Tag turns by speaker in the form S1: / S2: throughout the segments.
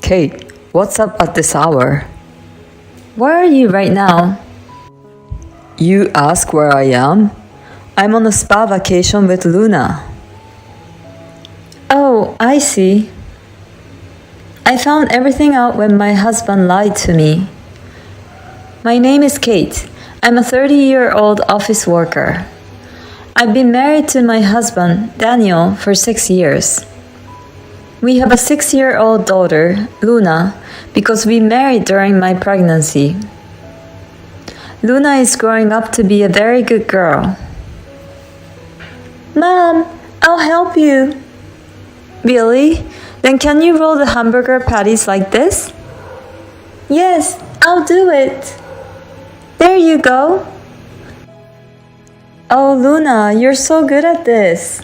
S1: Kate, what's up at this hour? Where are you right now? You ask where I am? I'm on a spa vacation with Luna. Oh, I see. I found everything out when my husband lied to me. My name is Kate. I'm a 30-year-old office worker. I've been married to my husband, Daniel, for 6 years. We have a 6-year-old daughter, Luna, because we married during my pregnancy. Luna is growing up to be a very good girl. Mom, I'll help you. Really? Then can you roll the hamburger patties like this? Yes, I'll do it. There you go. Oh, Luna, you're so good at this.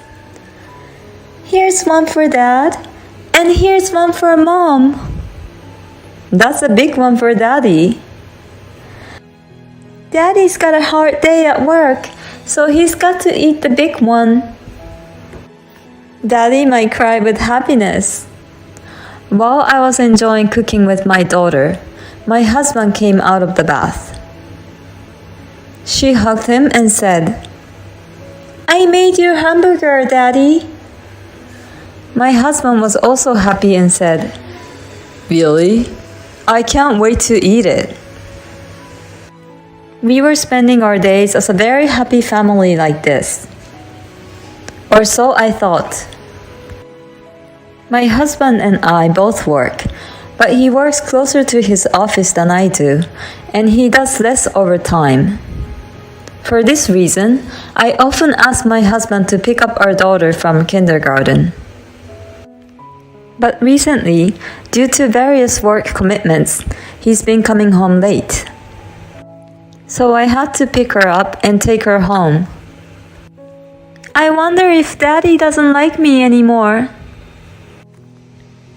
S1: Here's one for Dad, and here's one for Mom. That's a big one for Daddy. Daddy's got a hard day at work, so he's got to eat the big one. Daddy might cry with happiness. While I was enjoying cooking with my daughter, my husband came out of the bath. She hugged him and said, I made your hamburger, Daddy. My husband was also happy and said, Really? I can't wait to eat it. We were spending our days as a very happy family like this. Or so I thought. My husband and I both work, but he works closer to his office than I do, and he does less overtime. For this reason, I often ask my husband to pick up our daughter from kindergarten. But recently, due to various work commitments, he's been coming home late. So I had to pick her up and take her home. I wonder if Daddy doesn't like me anymore.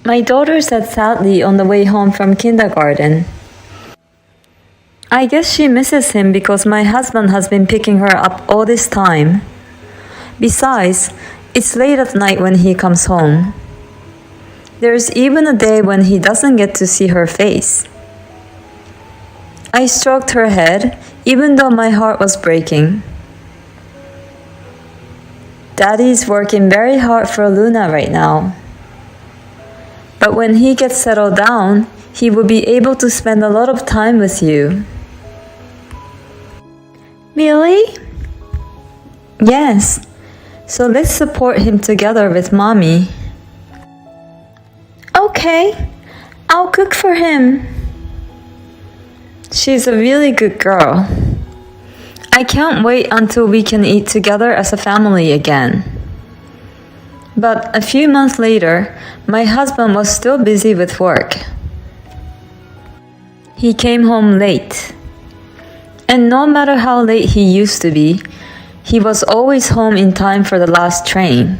S1: My daughter said sadly on the way home from kindergarten. I guess she misses him because my husband has been picking her up all this time. Besides, it's late at night when he comes home. There's even a day when he doesn't get to see her face. I stroked her head, even though my heart was breaking. Daddy's working very hard for Luna right now. But when he gets settled down, he will be able to spend a lot of time with you. Really? Yes. So let's support him together with Mommy. Okay, I'll cook for him. She's a really good girl. I can't wait until we can eat together as a family again. But a few months later, my husband was still busy with work. He came home late. And no matter how late he used to be, he was always home in time for the last train.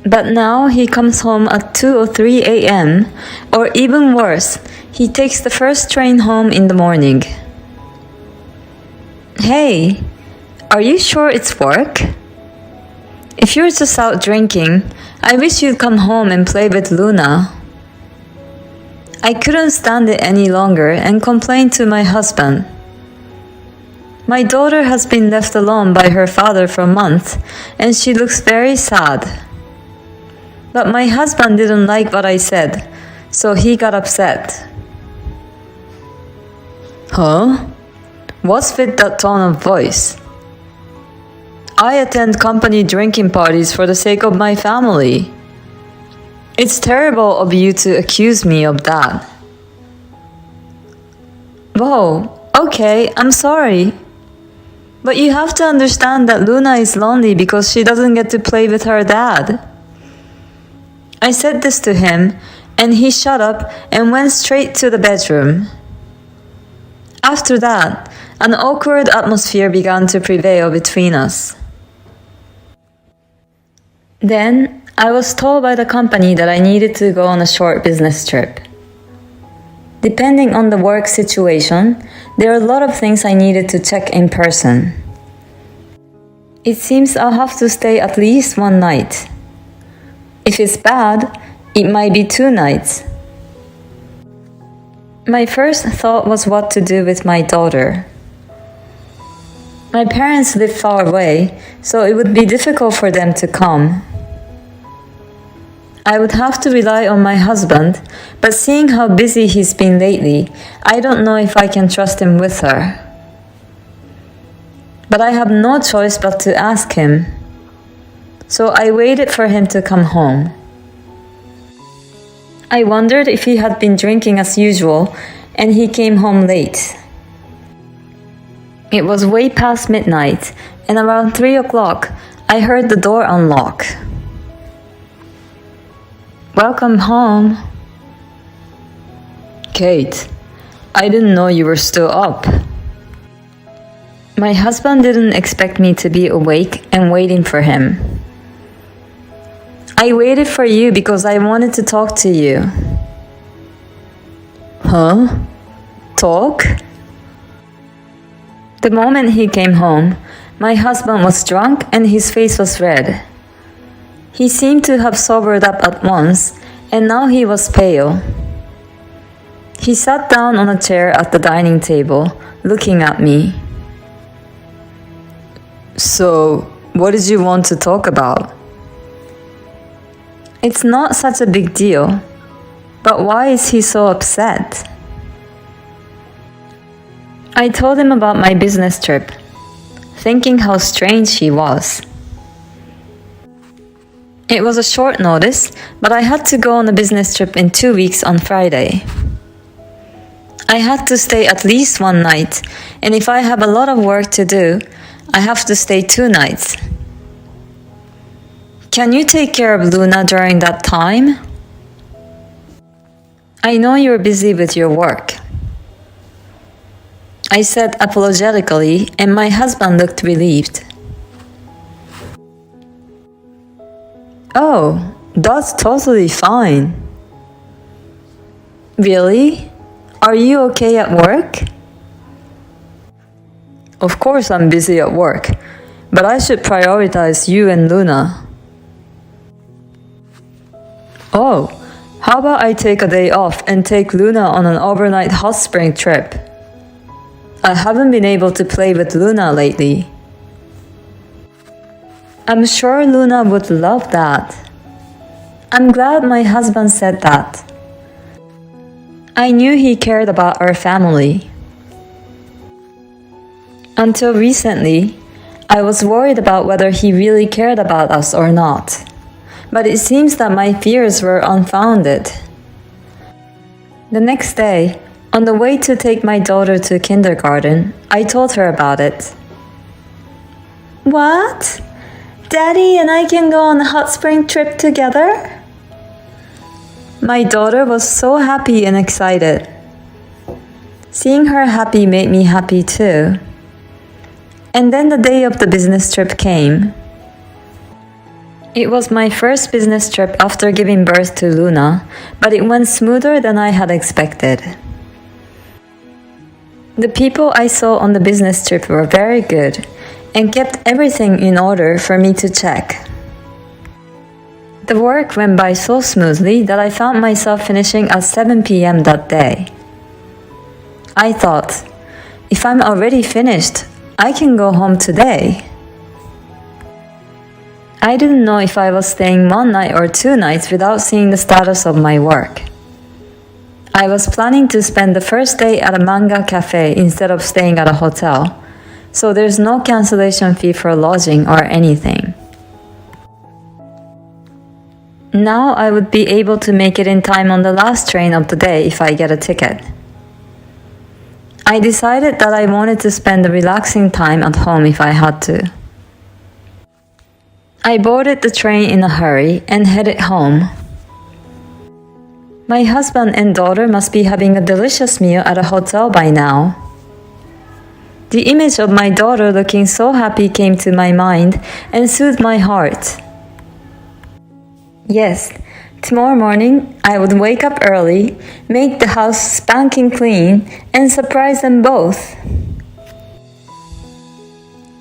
S1: But now he comes home at 2 or 3 a.m., or even worse, he takes the first train home in the morning. Hey, are you sure it's work? If you're just out drinking, I wish you'd come home and play with Luna. I couldn't stand it any longer and complained to my husband. My daughter has been left alone by her father for months, and she looks very sad. But my husband didn't like what I said, so he got upset. Huh? What's with that tone of voice? I attend company drinking parties for the sake of my family. It's terrible of you to accuse me of that. Whoa, okay, I'm sorry. But you have to understand that Luna is lonely because she doesn't get to play with her dad. I said this to him, and he shut up and went straight to the bedroom. After that, an awkward atmosphere began to prevail between us. Then, I was told by the company that I needed to go on a short business trip. Depending on the work situation, there are a lot of things I needed to check in person. It seems I'll have to stay at least one night. If it's bad, It might be 2 nights. My first thought was what to do with my daughter. My parents live far away, so it would be difficult for them to come. I would have to rely on my husband, but seeing how busy he's been lately, I don't know if I can trust him with her. But I have no choice but to ask him. So I waited for him to come home. I wondered if he had been drinking as usual, and he came home late. It was way past midnight, and around 3 o'clock, I heard the door unlock. Welcome home. Kate, I didn't know you were still up. My husband didn't expect me to be awake and waiting for him. I waited for you because I wanted to talk to you. Huh? Talk? The moment he came home, my husband was drunk and his face was red. He seemed to have sobered up at once, and now he was pale. He sat down on a chair at the dining table, looking at me. So, what did you want to talk about? It's not such a big deal, but why is he so upset? I told him about my business trip, thinking how strange he was. It was a short notice, but I had to go on a business trip in 2 weeks on Friday. I had to stay at least 1 night, and if I have a lot of work to do, I have to stay 2 nights. Can you take care of Luna during that time? I know you're busy with your work. I said apologetically, and my husband looked relieved. Oh, that's totally fine. Really? Are you okay at work? Of course I'm busy at work, but I should prioritize you and Luna. Oh, how about I take a day off and take Luna on an overnight hot spring trip? I haven't been able to play with Luna lately. I'm sure Luna would love that. I'm glad my husband said that. I knew he cared about our family. Until recently, I was worried about whether he really cared about us or not. But it seems that my fears were unfounded. The next day, on the way to take my daughter to kindergarten, I told her about it. What? Daddy and I can go on a hot spring trip together? My daughter was so happy and excited. Seeing her happy made me happy too. And then the day of the business trip came. It was my first business trip after giving birth to Luna, but it went smoother than I had expected. The people I saw on the business trip were very good and kept everything in order for me to check. The work went by so smoothly that I found myself finishing at 7 p.m. that day. I thought, if I'm already finished, I can go home today. I didn't know if I was staying 1 night or 2 nights without seeing the status of my work. I was planning to spend the first day at a manga cafe instead of staying at a hotel, so there's no cancellation fee for lodging or anything. Now I would be able to make it in time on the last train of the day if I get a ticket. I decided that I wanted to spend a relaxing time at home if I had to. I boarded the train in a hurry and headed home. My husband and daughter must be having a delicious meal at a hotel by now. The image of my daughter looking so happy came to my mind and soothed my heart. Yes, tomorrow morning I would wake up early, make the house spanking clean, and surprise them both.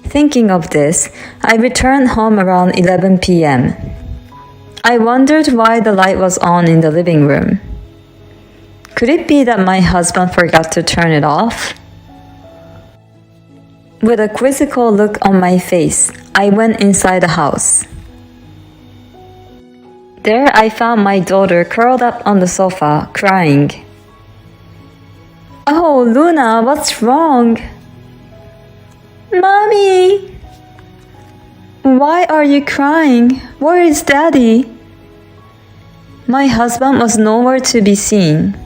S1: Thinking of this, I returned home around 11 p.m. I wondered why the light was on in the living room. Could it be that my husband forgot to turn it off? With a quizzical look on my face, I went inside the house. There I found my daughter curled up on the sofa, crying. "Oh, Luna, what's wrong?" "Mommy!" "Why are you crying? Where is Daddy?" My husband was nowhere to be seen.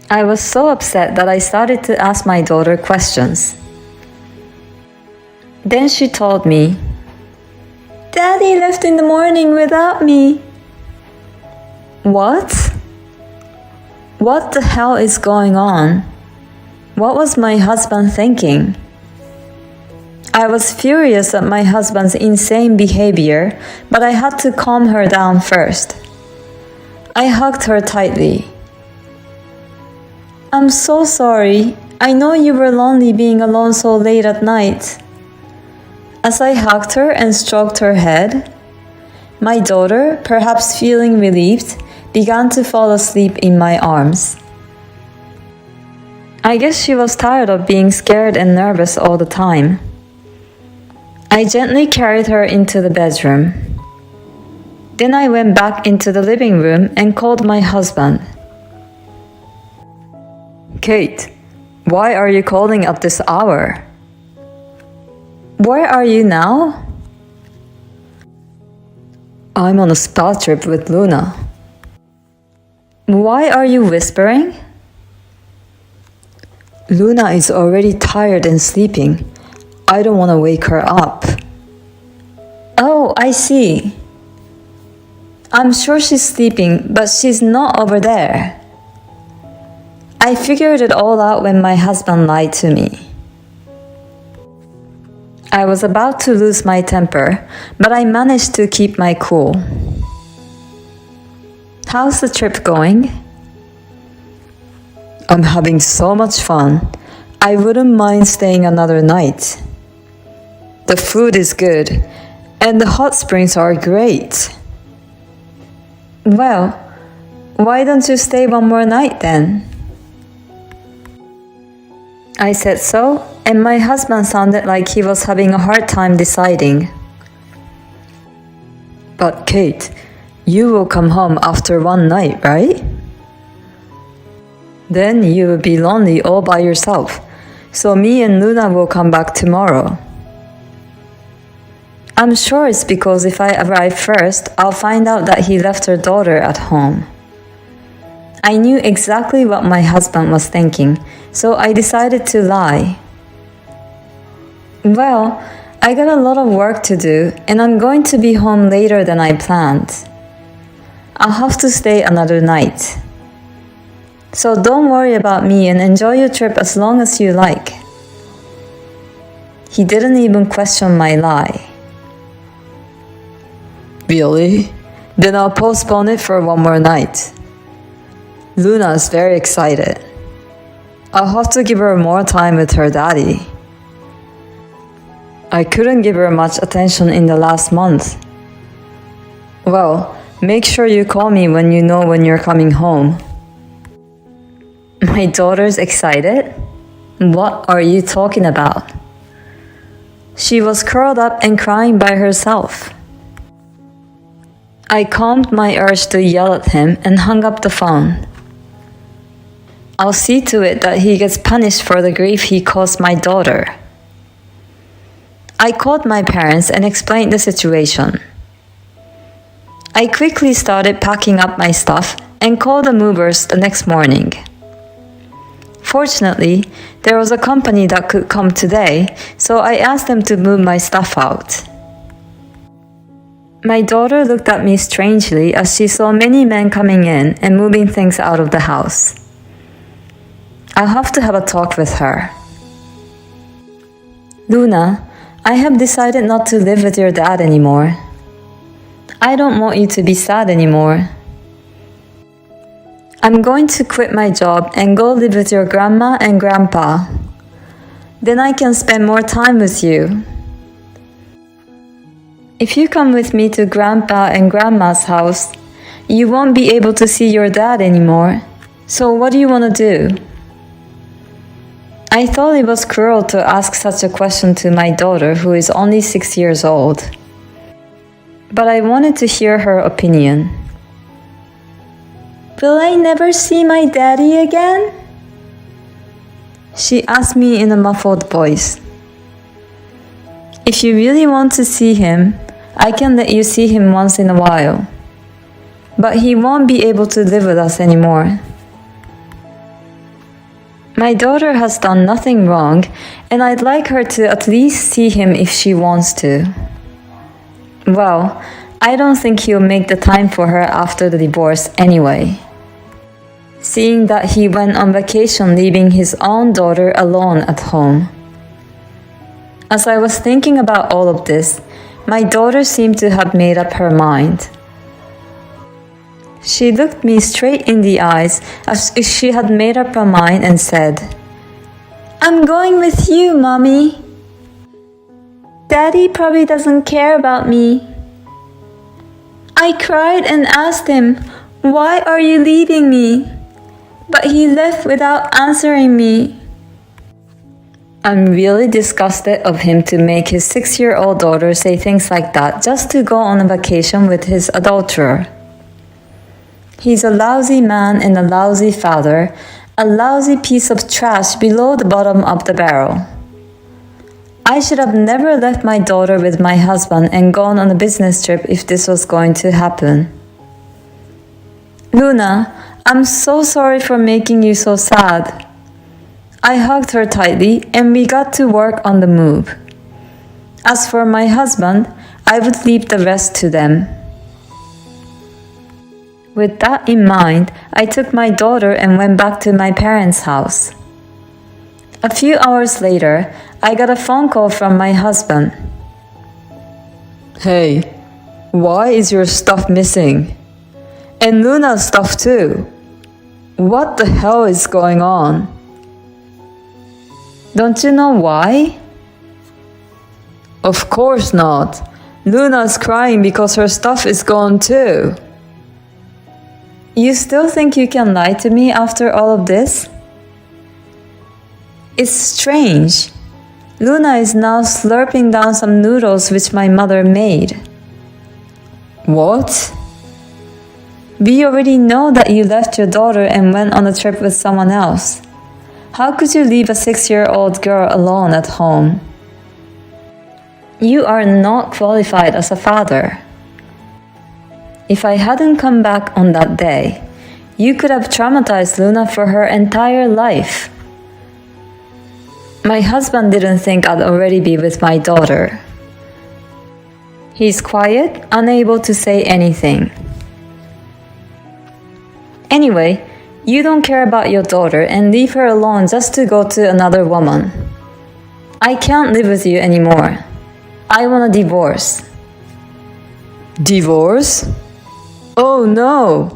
S1: I was so upset that I started to ask my daughter questions. Then she told me, "Daddy left in the morning without me." What? What the hell is going on? What was my husband thinking? I was furious at my husband's insane behavior, but I had to calm her down first. I hugged her tightly. "I'm so sorry. I know you were lonely being alone so late at night." As I hugged her and stroked her head, my daughter, perhaps feeling relieved, began to fall asleep in my arms. I guess she was tired of being scared and nervous all the time. I gently carried her into the bedroom. Then I went back into the living room and called my husband. "Kate, why are you calling at this hour?" "Where are you now?" "I'm on a spa trip with Luna." "Why are you whispering?" "Luna is already tired and sleeping. I don't want to wake her up." "Oh, I see. I'm sure she's sleeping, but she's not over there." I figured it all out when my husband lied to me. I was about to lose my temper, but I managed to keep my cool. "How's the trip going?" "I'm having so much fun. I wouldn't mind staying another night. The food is good, and the hot springs are great." "Well, why don't you stay one more night then?" I said so, and my husband sounded like he was having a hard time deciding. "But Kate, you will come home after one night, right? Then you will be lonely all by yourself, so me and Luna will come back tomorrow." I'm sure it's because if I arrive first, I'll find out that he left her daughter at home. I knew exactly what my husband was thinking, so I decided to lie. "Well, I got a lot of work to do, and I'm going to be home later than I planned. I'll have to stay another night. So don't worry about me and enjoy your trip as long as you like." He didn't even question my lie. "Really? Then I'll postpone it for one more night. Luna is very excited. I'll have to give her more time with her daddy. I couldn't give her much attention in the last month." "Well, make sure you call me when you know when you're coming home." My daughter's excited? What are you talking about? She was curled up and crying by herself. I calmed my urge to yell at him and hung up the phone. I'll see to it that he gets punished for the grief he caused my daughter. I called my parents and explained the situation. I quickly started packing up my stuff and called the movers the next morning. Fortunately, there was a company that could come today, so I asked them to move my stuff out. My daughter looked at me strangely as she saw many men coming in and moving things out of the house. I'll have to have a talk with her. "Luna, I have decided not to live with your dad anymore. I don't want you to be sad anymore. I'm going to quit my job and go live with your grandma and grandpa. Then I can spend more time with you." If you come with me to Grandpa and Grandma's house, you won't be able to see your dad anymore. So what do you want to do? I thought it was cruel to ask such a question to my daughter who is only 6 years old. But I wanted to hear her opinion. Will I never see my daddy again? She asked me in a muffled voice. If you really want to see him, I can let you see him once in a while. But he won't be able to live with us anymore. My daughter has done nothing wrong, and I'd like her to at least see him if she wants to. Well, I don't think he'll make the time for her after the divorce anyway, seeing that he went on vacation leaving his own daughter alone at home. As I was thinking about all of this, my daughter seemed to have made up her mind. She looked me straight in the eyes as if she had made up her mind and said, "I'm going with you, Mommy. Daddy probably doesn't care about me." I cried and asked him, "Why are you leaving me?" But he left without answering me. I'm really disgusted of him to make his 6-year-old daughter say things like that just to go on a vacation with his adulterer. He's a lousy man and a lousy father, a lousy piece of trash below the bottom of the barrel. I should have never left my daughter with my husband and gone on a business trip if this was going to happen. Luna, I'm so sorry for making you so sad. I hugged her tightly and we got to work on the move. As for my husband, I would leave the rest to them. With that in mind, I took my daughter and went back to my parents' house. A few hours later, I got a phone call from my husband. "Hey, why is your stuff missing? And Luna's stuff too. What the hell is going on?" "Don't you know why?" "Of course not. Luna's crying because her stuff is gone too." "You still think you can lie to me after all of this?" "It's strange. Luna is now slurping down some noodles which my mother made." "What?" "We already know that you left your daughter and went on a trip with someone else. How could you leave a 6-year-old girl alone at home? You are not qualified as a father. If I hadn't come back on that day, you could have traumatized Luna for her entire life." My husband didn't think I'd already be with my daughter. He's quiet, unable to say anything. "Anyway, you don't care about your daughter and leave her alone just to go to another woman. I can't live with you anymore. I want a divorce." "Divorce? Oh no!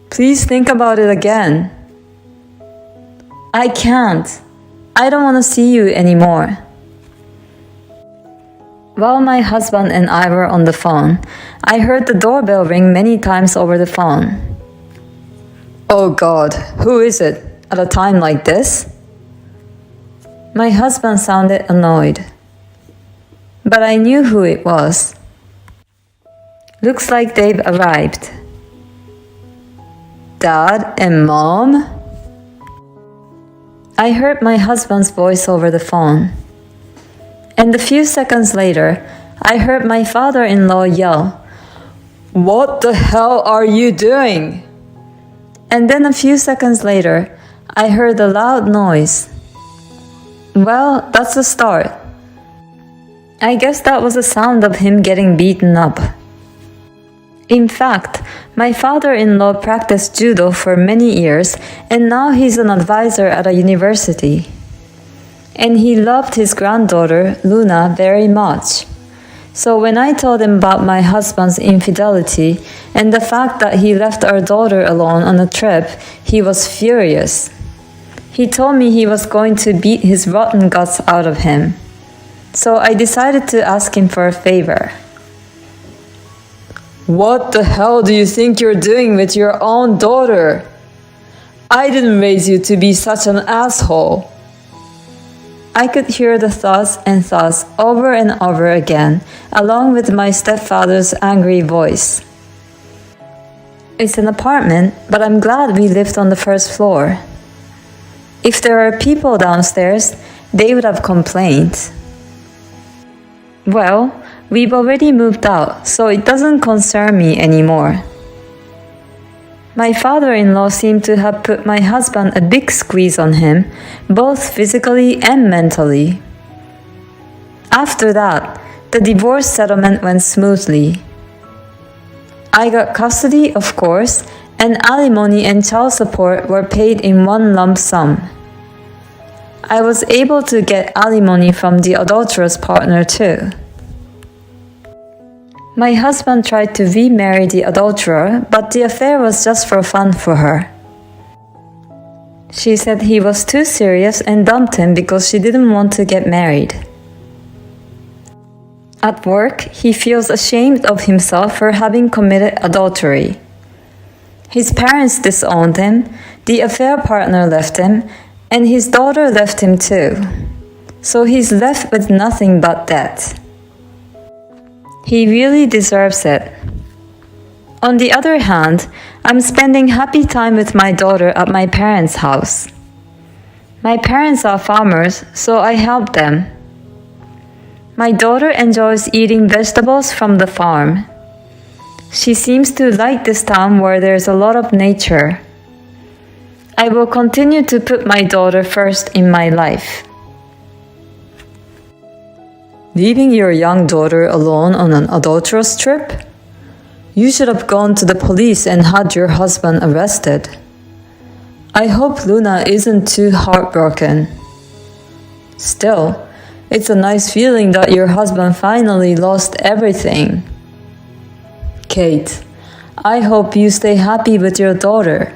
S1: Please think about it again." "I can't. I don't want to see you anymore." While my husband and I were on the phone, I heard the doorbell ring many times over the phone. "Oh God, who is it at a time like this?" My husband sounded annoyed. But I knew who it was. "Looks like they've arrived." "Dad and Mom?" I heard my husband's voice over the phone. And a few seconds later, I heard my father-in-law yell, "What the hell are you doing?" And then a few seconds later, I heard a loud noise. Well, that's a start. I guess that was the sound of him getting beaten up. In fact, my father-in-law practiced judo for many years and now he's an advisor at a university. And he loved his granddaughter, Luna, very much. So when I told him about my husband's infidelity and the fact that he left our daughter alone on a trip, he was furious. He told me he was going to beat his rotten guts out of him. So I decided to ask him for a favor. What the hell do you think you're doing with your own daughter? I didn't raise you to be such an asshole. I could hear the thoughts and thoughts over and over again, along with my stepfather's angry voice. It's an apartment, but I'm glad we lived on the first floor. If there are people downstairs, they would have complained. Well, we've already moved out, so it doesn't concern me anymore. My father-in-law seemed to have put my husband a big squeeze on him, both physically and mentally. After that, the divorce settlement went smoothly. I got custody, of course, and alimony and child support were paid in one lump sum. I was able to get alimony from the adulterous partner too. My husband tried to remarry the adulterer, but the affair was just for fun for her. She said he was too serious and dumped him because she didn't want to get married. At work, he feels ashamed of himself for having committed adultery. His parents disowned him, the affair partner left him, and his daughter left him too. So he's left with nothing but debt. He really deserves it. On the other hand, I'm spending happy time with my daughter at my parents' house. My parents are farmers, so I help them. My daughter enjoys eating vegetables from the farm. She seems to like this town where there's a lot of nature. I will continue to put my daughter first in my life. Leaving your young daughter alone on an adulterous trip? You should have gone to the police and had your husband arrested. I hope Luna isn't too heartbroken. Still, it's a nice feeling that your husband finally lost everything. Kate, I hope you stay happy with your daughter.